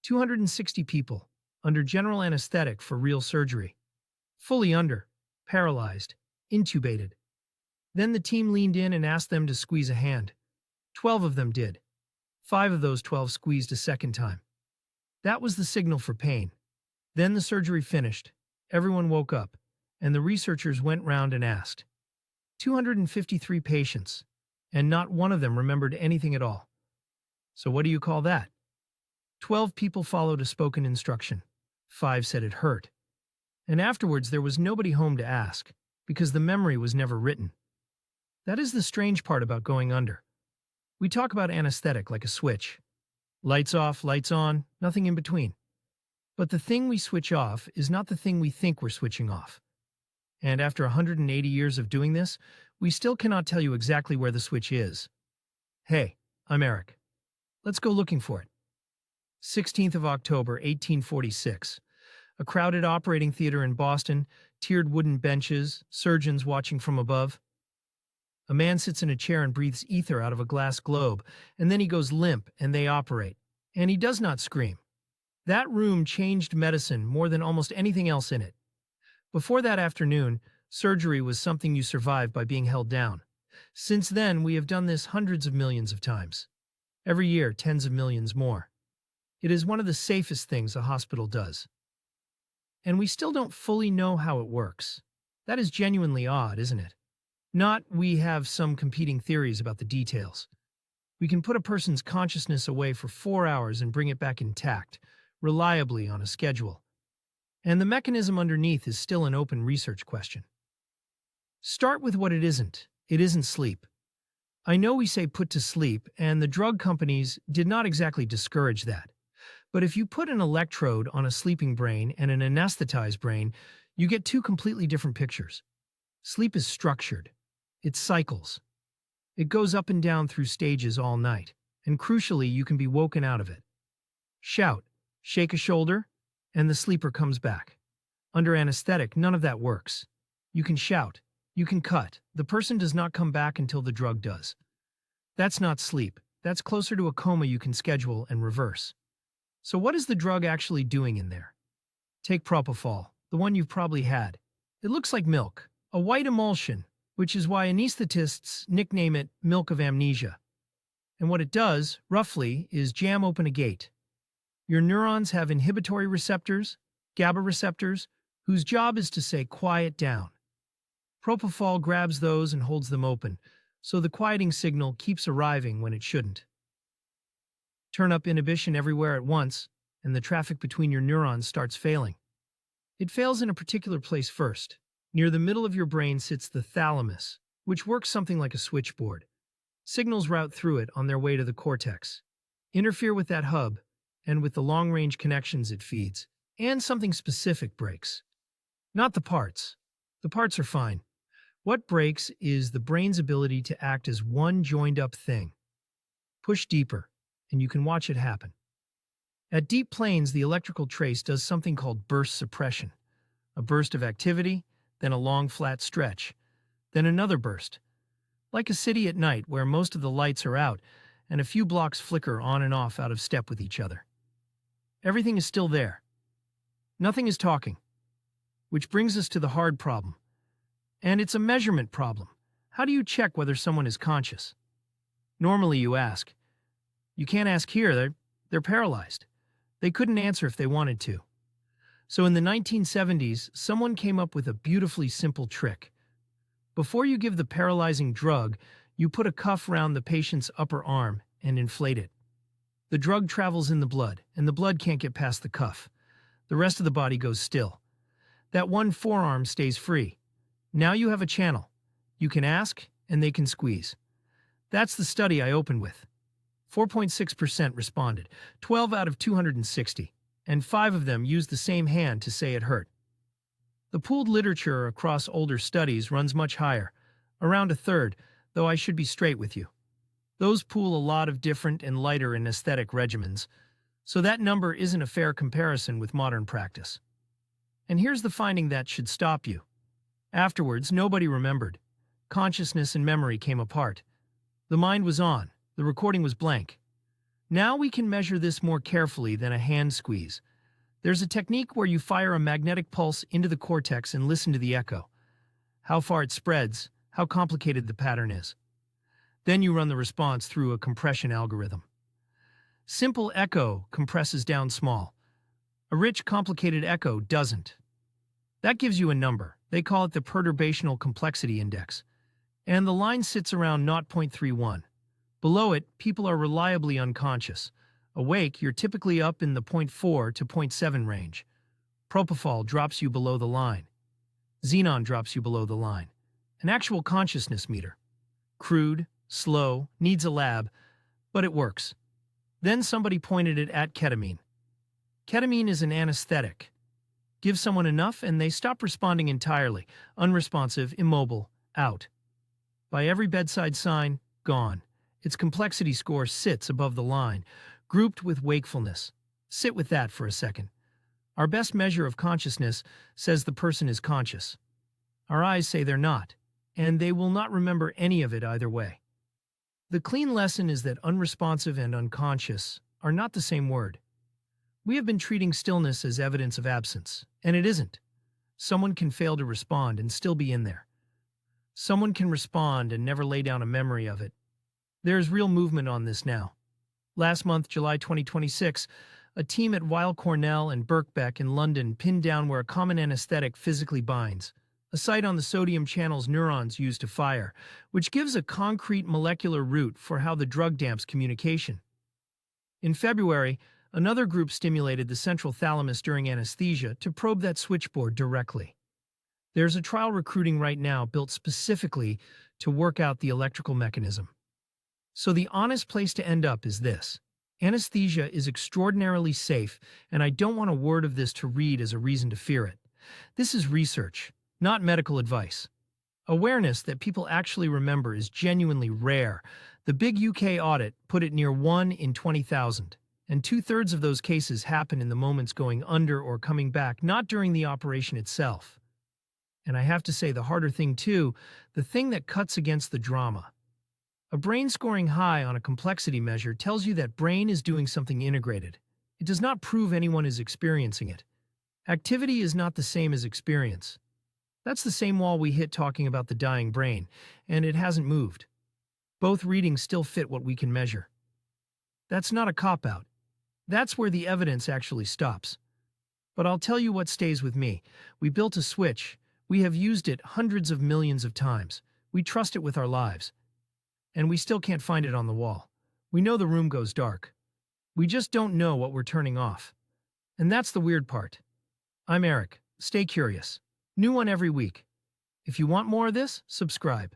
260 people, under general anesthetic for real surgery. Fully under, paralyzed, intubated. Then the team leaned in and asked them to squeeze a hand. 12 of them did. 5 of those 12 squeezed a second time. That was the signal for pain. Then the surgery finished. Everyone woke up, and the researchers went round and asked. 253 patients, and not one of them remembered anything at all. So what do you call that? 12 people followed a spoken instruction. 5 said it hurt. And afterwards there was nobody home to ask, because the memory was never written. That is the strange part about going under. We talk about anesthetic like a switch. Lights off, lights on, nothing in between. But the thing we switch off is not the thing we think we're switching off. And after 180 years of doing this, we still cannot tell you exactly where the switch is. Hey, I'm Eric. Let's go looking for it. 16th of October, 1846. A crowded operating theater in Boston, tiered wooden benches, surgeons watching from above. A man sits in a chair and breathes ether out of a glass globe, and then he goes limp and they operate. And he does not scream. That room changed medicine more than almost anything else in it. Before that afternoon, surgery was something you survived by being held down. Since then, we have done this hundreds of millions of times. Every year, tens of millions more. It is one of the safest things a hospital does. And we still don't fully know how it works. That is genuinely odd, isn't it? Not we have some competing theories about the details. We can put a person's consciousness away for 4 hours and bring it back intact, reliably on a schedule. And the mechanism underneath is still an open research question. Start with what it isn't. It isn't sleep. I know we say put to sleep, and the drug companies did not exactly discourage that. But if you put an electrode on a sleeping brain and an anesthetized brain, you get 2 completely different pictures. Sleep is structured. It cycles. It goes up and down through stages all night, and crucially, you can be woken out of it. Shout, shake a shoulder, and the sleeper comes back. Under anesthetic, none of that works. You can shout, you can cut. The person does not come back until the drug does. That's not sleep. That's closer to a coma you can schedule and reverse. So what is the drug actually doing in there? Take propofol, the one you've probably had. It looks like milk, a white emulsion, which is why anesthetists nickname it milk of amnesia. And what it does, roughly, is jam open a gate. Your neurons have inhibitory receptors, GABA receptors, whose job is to say quiet down. Propofol grabs those and holds them open, so the quieting signal keeps arriving when it shouldn't. Turn up inhibition everywhere at once, and the traffic between your neurons starts failing. It fails in a particular place first. Near the middle of your brain sits the thalamus, which works something like a switchboard. Signals route through it on their way to the cortex. Interfere with that hub, and with the long-range connections it feeds, and something specific breaks. Not the parts. The parts are fine. What breaks is the brain's ability to act as one joined-up thing. Push deeper, and you can watch it happen. At deep planes, the electrical trace does something called burst suppression. A burst of activity, then a long flat stretch, then another burst. Like a city at night where most of the lights are out and a few blocks flicker on and off out of step with each other. Everything is still there. Nothing is talking. Which brings us to the hard problem. And it's a measurement problem. How do you check whether someone is conscious? Normally you ask. You can't ask here, they're paralyzed. They couldn't answer if they wanted to. So in the 1970s, someone came up with a beautifully simple trick. Before you give the paralyzing drug, you put a cuff round the patient's upper arm and inflate it. The drug travels in the blood, and the blood can't get past the cuff. The rest of the body goes still. That one forearm stays free. Now you have a channel. You can ask, and they can squeeze. That's the study I opened with. 4.6% responded, 12 out of 260, and 5 of them used the same hand to say it hurt. The pooled literature across older studies runs much higher, around a third, though I should be straight with you. Those pool a lot of different and lighter anesthetic regimens, so that number isn't a fair comparison with modern practice. And here's the finding that should stop you. Afterwards, nobody remembered. Consciousness and memory came apart. The mind was on. The recording was blank. Now we can measure this more carefully than a hand squeeze. There's a technique where you fire a magnetic pulse into the cortex and listen to the echo. How far it spreads, how complicated the pattern is. Then you run the response through a compression algorithm. Simple echo compresses down small. A rich, complicated echo doesn't. That gives you a number. They call it the perturbational complexity index. And the line sits around 0.31. Below it, people are reliably unconscious. Awake, you're typically up in the 0.4 to 0.7 range. Propofol drops you below the line. Xenon drops you below the line. An actual consciousness meter. Crude, slow, needs a lab, but it works. Then somebody pointed it at ketamine. Ketamine is an anesthetic. Give someone enough and they stop responding entirely. Unresponsive, immobile, out. By every bedside sign, gone. Its complexity score sits above the line, grouped with wakefulness. Sit with that for a second. Our best measure of consciousness says the person is conscious. Our eyes say they're not, and they will not remember any of it either way. The clean lesson is that unresponsive and unconscious are not the same word. We have been treating stillness as evidence of absence, and it isn't. Someone can fail to respond and still be in there. Someone can respond and never lay down a memory of it. There is real movement on this now. Last month, July 2026, a team at Weill Cornell and Birkbeck in London pinned down where a common anesthetic physically binds, a site on the sodium channels neurons use to fire, which gives a concrete molecular route for how the drug damps communication. In February, another group stimulated the central thalamus during anesthesia to probe that switchboard directly. There's a trial recruiting right now built specifically to work out the electrical mechanism. So the honest place to end up is this. Anesthesia is extraordinarily safe, and I don't want a word of this to read as a reason to fear it. This is research, not medical advice. Awareness that people actually remember is genuinely rare. The big UK audit put it near 1 in 20,000, and 2/3 of those cases happen in the moments going under or coming back, not during the operation itself. And I have to say the harder thing too, the thing that cuts against the drama. A brain scoring high on a complexity measure tells you that brain is doing something integrated. It does not prove anyone is experiencing it. Activity is not the same as experience. That's the same wall we hit talking about the dying brain, and it hasn't moved. Both readings still fit what we can measure. That's not a cop-out. That's where the evidence actually stops. But I'll tell you what stays with me. We built a switch. We have used it hundreds of millions of times. We trust it with our lives. And we still can't find it on the wall. We know the room goes dark. We just don't know what we're turning off. And that's the weird part. I'm Eric. Stay curious. New one every week. If you want more of this, subscribe.